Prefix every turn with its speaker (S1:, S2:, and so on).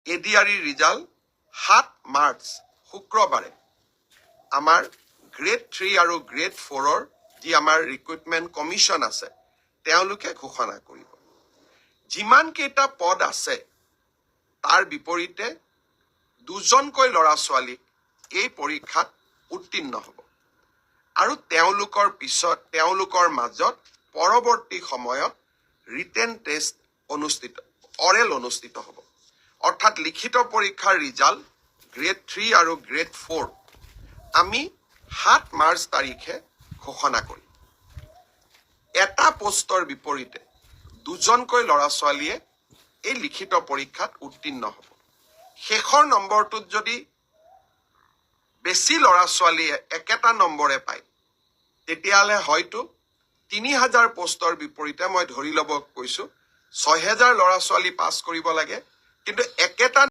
S1: ADRE result 7 March শুক্ৰবাৰে আমাৰ grade 3 আৰু গ্ৰেড 4ৰ যি আমাৰ ৰিক্ৰুটমেণ্ট কমিশ্যন আছে তেওঁলোকে ঘোষণা কৰিব। যিমান কেইটা পদ আছে তাৰ বিপৰীতে 2জনকৈ ল'ৰা ছোৱালীক এই পৰীক্ষাত উত্তীৰ্ণ হ'ব আৰু তেওঁলোকৰ মাজত পৰৱৰ্তী সময়ত ৰিটেন টেষ্ট অৰেল অনুষ্ঠিত হ'ব। অৰ্থাৎ লিখিত পৰীক্ষাৰ ৰিজাল্ট গ্ৰেড 3 আৰু গ্ৰেড 4 আমি 7 মাৰ্চ তাৰিখে ঘোষণা কৰিম। এটা পোষ্টৰ বিপৰীতে 2জনকৈ ল'ৰা ছোৱালীয়ে এই লিখিত পৰীক্ষাত উত্তীৰ্ণ হ'ব। শেষৰ নম্বৰটোত যদি বেছি ল'ৰা ছোৱালীয়ে একেটা নম্বৰে পায় তেতিয়াহ'লে হয়তো 3000 পোষ্টৰ বিপৰীতে মই ধৰি ল'ব কৈছোঁ 6000 ল'ৰা ছোৱালী পাছ কৰিব লাগে, কিন্তু একেটা